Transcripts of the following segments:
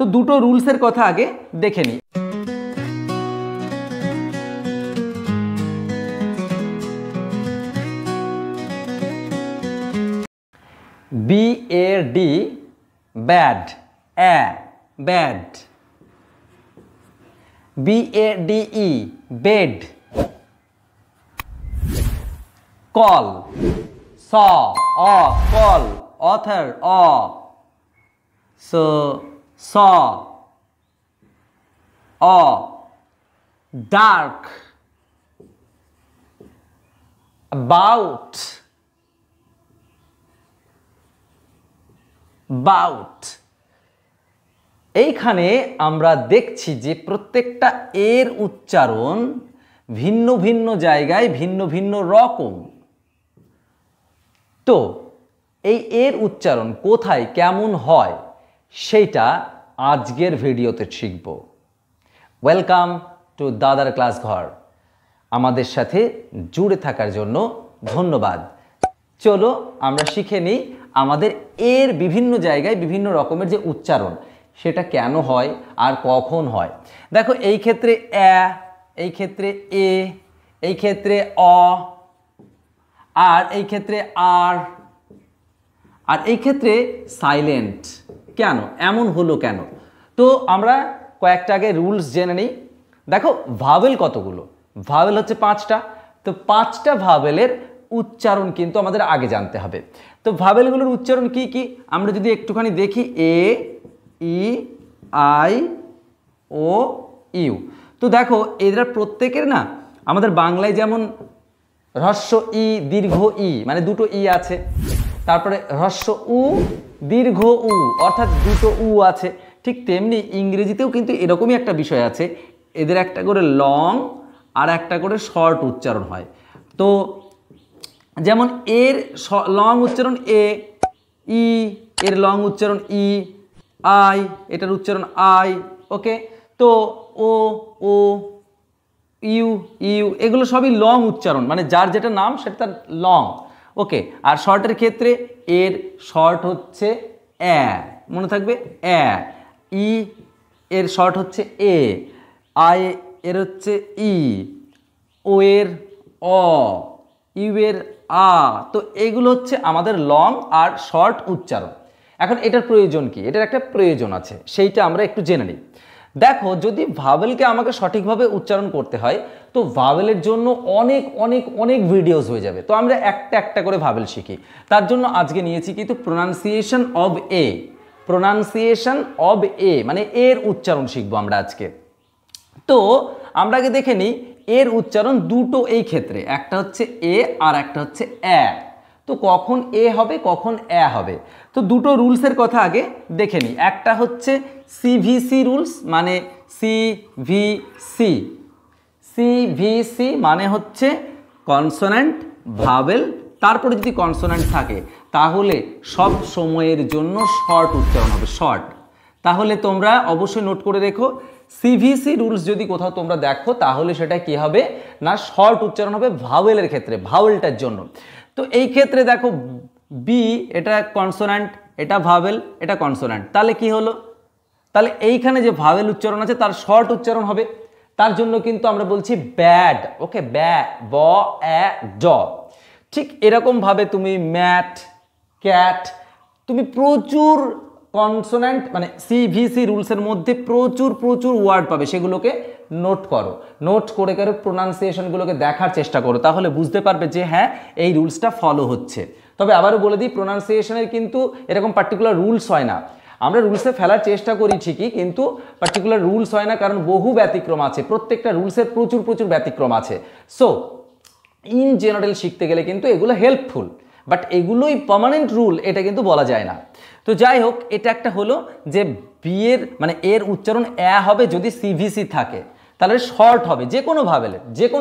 তো দুটো রুলসের কথা আগে দেখে নিই। BAD bad, bad. BADE bed, call, saw, call, author, so saw, dark, about, এইখানে আমরা দেখছি যে প্রত্যেকটা এর উচ্চারণ ভিন্ন ভিন্ন জায়গায় ভিন্ন ভিন্ন রকম। তো এই এর উচ্চারণ কোথায় কেমন হয় সেইটা আজকের ভিডিওতে শিখব। ওয়েলকাম টু দাদার ক্লাস ঘর। আমাদের সাথে জুড়ে থাকার জন্য ধন্যবাদ। চলো আমরা শিখে নিই আমাদের এর বিভিন্ন জায়গায় বিভিন্ন রকমের যে উচ্চারণ সেটা কেন হয় আর কখন হয়। দেখো এই ক্ষেত্রে এই ক্ষেত্রে এ, এই ক্ষেত্রে আর এই ক্ষেত্রে আর এই ক্ষেত্রে সাইলেন্ট। কেন এমন হলো কেন? তো আমরা কয়েকটা আগে রুলস জেনে নিই। দেখো ভাওয়েল কতগুলো? ভাওয়েল হচ্ছে 5টা। তো 5টা ভাওয়েলের উচ্চারণ কিন্তু আমাদের আগে জানতে হবে। তো ভাওয়েলগুলোর উচ্চারণ কি কি আমরা যদি একটুখানি দেখি, এ, ই, আই, ও, ইউ। তো দেখো এরা প্রত্যেকের না আমাদের বাংলায় যেমন হ্রস্ব ই দীর্ঘ ই মানে দুটো ই আছে, তারপরে হ্রস্ব উ দীর্ঘ উ অর্থাৎ দুটো উ আছে, ঠিক তেমনি ইংরেজিতেও কিন্তু এরকমই একটা বিষয় আছে, এদের একটা করে লং আর একটা করে শর্ট উচ্চারণ হয়। তো যেমন এর লং উচ্চারণ এ, ই এর লং উচ্চারণ ই, আই এটার উচ্চারণ আই, ওকে। তো ও ইউ এগুলো সবই লং উচ্চারণ, মানে যার যেটা নাম সেটা তার লং, ওকে। আর শর্টের ক্ষেত্রে এর শর্ট হচ্ছে মনে থাকবে ই এর শর্ট হচ্ছে এ, আই এর হচ্ছে ই, ও এর ইউ এর তো এগুলো হচ্ছে আমাদের লং আর শর্ট উচ্চারণ। এখন এটার প্রয়োজন কি? এটার একটা প্রয়োজন আছে, সেইটা আমরা একটু জেনে নিই। দেখো যদি ভাওয়েলকে আমাকে সঠিকভাবে উচ্চারণ করতে হয় তো ভাওয়েলের জন্য অনেক অনেক অনেক ভিডিওস হয়ে যাবে। তো আমরা একটা একটা করে ভাওয়েল শিখি। তার জন্য আজকে নিয়েছি কিন্তু pronunciation of a, pronunciation of a মানে এর উচ্চারণ শিখবো আমরা আজকে। তো আমরা আগে দেখে নিই এর উচ্চারণ দুটো এই ক্ষেত্রে, একটা হচ্ছে এ আর একটা হচ্ছে তো কখন এ হবে কখন হবে, তো দুটো রুলসের কথা আগে দেখে নিই। একটা হচ্ছে সিভিসি রুলস, মানে সিভিসি মানে হচ্ছে কনসোন্যান্ট ভাওয়েল, তারপরে যদি কনসোন্যান্ট থাকে তাহলে সব সময়ের জন্য শর্ট উচ্চারণ হবে, শর্ট। তাহলে তোমরা অবশ্যই নোট করে রেখো, সিভিসি রুলস যদি কোথাও তোমরা দেখো তাহলে সেটা কি হবে না শর্ট উচ্চারণ হবে ভাওয়েলের ক্ষেত্রে, ভাওয়েলটার জন্য। তো এই ক্ষেত্রে দেখো বি এটা কনসোন্যান্ট, এটা ভাওয়েল, এটা কনসোন্যান্ট, তাহলে কি হলো? তাহলে এইখানে যে ভাওয়েল উচ্চারণ আছে তার শর্ট উচ্চারণ হবে, তার জন্য কিন্তু আমরা বলছি ব্যাড, ওকে, ব এ ড। ঠিক এরকম ভাবে তুমি ম্যাট, ক্যাট, তুমি প্রচুর কনসোন্যান্ট মানে সিভিসি রুলসের মধ্যে প্রচুর প্রচুর ওয়ার্ড পাবে, সেগুলোকে নোট করো, নোট করে করে প্রোনাউন্সিয়েশনগুলোকে দেখার চেষ্টা করো, তাহলে বুঝতে পারবে যে হ্যাঁ এই রুলসটা ফলো হচ্ছে। তবে আবারও বলে দিই প্রোনাউন্সিয়েশনের কিন্তু এরকম পার্টিকুলার রুলস হয় না, আমরা রুলসে ফেলার চেষ্টা করি ঠিকই, কিন্তু পার্টিকুলার রুলস হয় না, কারণ বহু ব্যতিক্রম আছে, প্রত্যেকটা রুলসের প্রচুর প্রচুর ব্যতিক্রম আছে। সো ইন জেনারেল শিখতে গেলে কিন্তু এগুলো হেল্পফুল, বাট এগুলোই পার্মানেন্ট রুল এটা কিন্তু বলা যায় না। তো যাই হোক, এটা একটা হলো যে বিয়ের মানে এর উচ্চারণ হবে যদি সিভিসি থাকে, তাহলে শর্ট হবে যে কোনো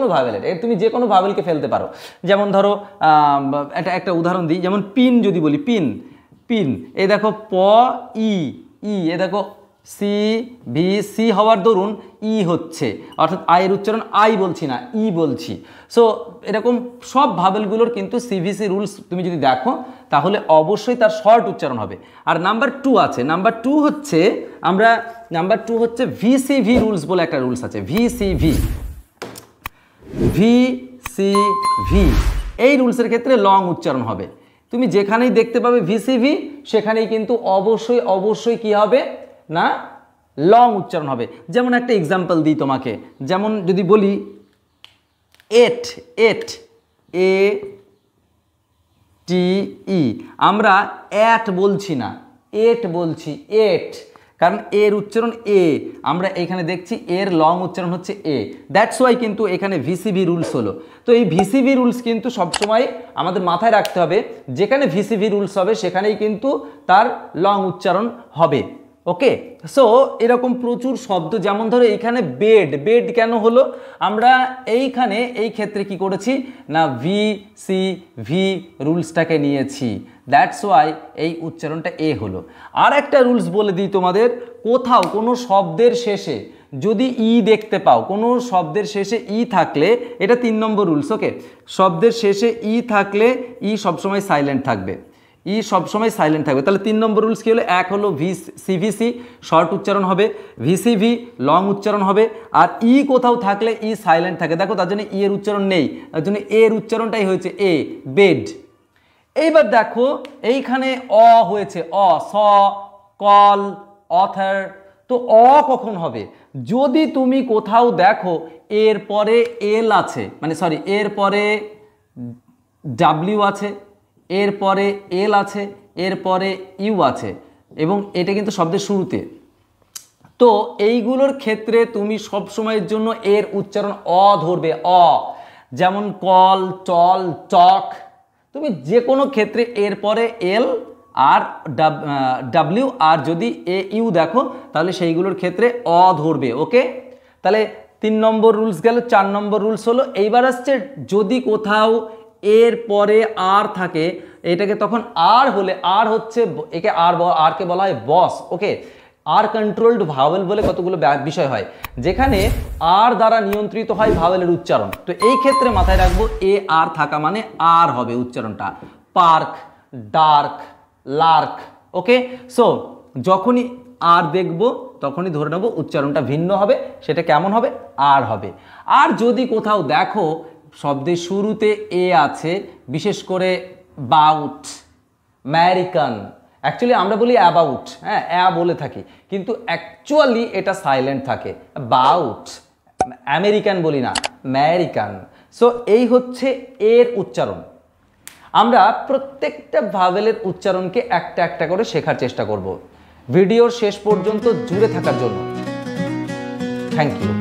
ভাওয়েলের এর তুমি যে কোনো ভাওয়েলকে ফেলতে পারো। যেমন ধরো এটা একটা উদাহরণ দিই, যেমন পিন যদি বলি, পিন এই দেখো প ই এ দেখো সি ভি সি হওয়ার দরুন ই হচ্ছে, অর্থাৎ আয়ের উচ্চারণ আই বলছি না, ই বলছি। সো এরকম সব ভাবেলগুলোর কিন্তু সিভিসি রুলস তুমি যদি দেখো তাহলে অবশ্যই তার শর্ট উচ্চারণ হবে। আর নাম্বার 2 আছে, নাম্বার 2 হচ্ছে ভিসিভি রুলস বলে একটা রুলস আছে, ভিসিভি। এই রুলসের ক্ষেত্রে লং উচ্চারণ হবে। তুমি যেখানেই দেখতে পাবে ভিসিভি সেখানেই কিন্তু অবশ্যই কি হবে না, লং উচ্চারণ হবে। যেমন একটা এক্সাম্পল দিই তোমাকে, যেমন যদি বলি এট, এ টি ই, আমরা অ্যাট বলছি না, এট বলছি, এট, কারণ এর উচ্চারণ এ, আমরা এখানে দেখছি এর লং উচ্চারণ হচ্ছে এ, দ্যাটস ওয়াই কিন্তু এখানে ভিসিভি রুলস হলো। তো এই ভিসিভি রুলস কিন্তু সবসময় আমাদের মাথায় রাখতে হবে, যেখানে ভিসিভি রুলস হবে সেখানেই কিন্তু তার লং উচ্চারণ হবে। ওকে, সো এরকম প্রচুর শব্দ, যেমন ধরো এইখানে বেড, বেড কেন হলো, আমরা এইখানে এই ক্ষেত্রে কি করেছি না ভিসিভি রুলসটাকে নিয়েছি, দ্যাটস ওয়াই এই উচ্চারণটা এ হলো। আর একটা রুলস বলে দিই তোমাদের, কোথাও কোনো শব্দের শেষে যদি ই দেখতে পাও, কোনো শব্দের শেষে ই থাকলে, এটা 3 নম্বর রুলস। ওকে, শব্দের শেষে ই থাকলে ই সবসময় সাইলেন্ট থাকবে, ই সবসময় সাইলেন্ট থাকবে। তাহলে 3 নম্বর রুলস কী হলো, এক হলো সিভিসি শর্ট উচ্চারণ হবে, ভিসিভি লং উচ্চারণ হবে, আর ই কোথাও থাকলে ই সাইলেন্ট থাকে। দেখো তার জন্য ই এর উচ্চারণ নেই, তার জন্য এর উচ্চারণটাই হয়েছে এ, বেড। এইবার দেখো এইখানে অ হয়েছে, স, কল, অথার। তো কখন হবে, যদি তুমি কোথাও দেখো এর পরে এল আছে, মানে সরি এর পরে ডাব্লিউ আছে, এরপরে এল আছে, এরপরে ইউ আছে, এবং এটা কিন্তু শব্দের শুরুতে। তো এইগুলোর ক্ষেত্রে তুমি সব সময়ের জন্য এর উচ্চারণ ধরবে, যেমন কল, টল, টক। তুমি যে কোনো ক্ষেত্রে এরপরে এল আর ডাব্লিউ আর যদি এ ইউ দেখো তাহলে সেইগুলোর ক্ষেত্রে ধরবে। ওকে, তাহলে 3 নম্বর রুলস গেল। 4 নম্বর রুলস হলো, এইবার আসছে যদি কোথাও এর পরে আর থাকে, এটাকে তখন আর হলে, আর হচ্ছে একে আরকে বলা হয় বস। ওকে, আর কন্ট্রোলড ভাওয়েল বলে কতগুলো বিষয় হয় যেখানে আর দ্বারা নিয়ন্ত্রিত হয় ভাওয়েলের উচ্চারণ। তো এই ক্ষেত্রে মাথায় রাখবো এ আর থাকা মানে আর হবে উচ্চারণটা, পার্ক, ডার্ক, লার্ক। ওকে, সো যখনই আর দেখবো তখনই ধরে নেবো উচ্চারণটা ভিন্ন হবে, সেটা কেমন হবে, আর হবে। আর যদি কোথাও দেখো শব্দের শুরুতে এ আছে, বিশেষ করে বাউট, আমেরিকান, অ্যাকচুয়ালি আমরা বলি অ্যাবাউট, হ্যাঁ বলে থাকি, কিন্তু অ্যাকচুয়ালি এটা সাইলেন্ট থাকে, বাউট, আমেরিকান বলি না, আমেরিকান। সো এই হচ্ছে এর উচ্চারণ। আমরা প্রত্যেকটা ভাওয়েলের উচ্চারণকে একটা একটা করে শেখার চেষ্টা করব। ভিডিওর শেষ পর্যন্ত জুড়ে থাকার জন্য থ্যাংক ইউ।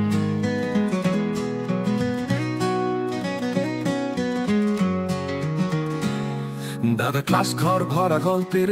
দাদা ক্লাস ঘর ভরা গল্পের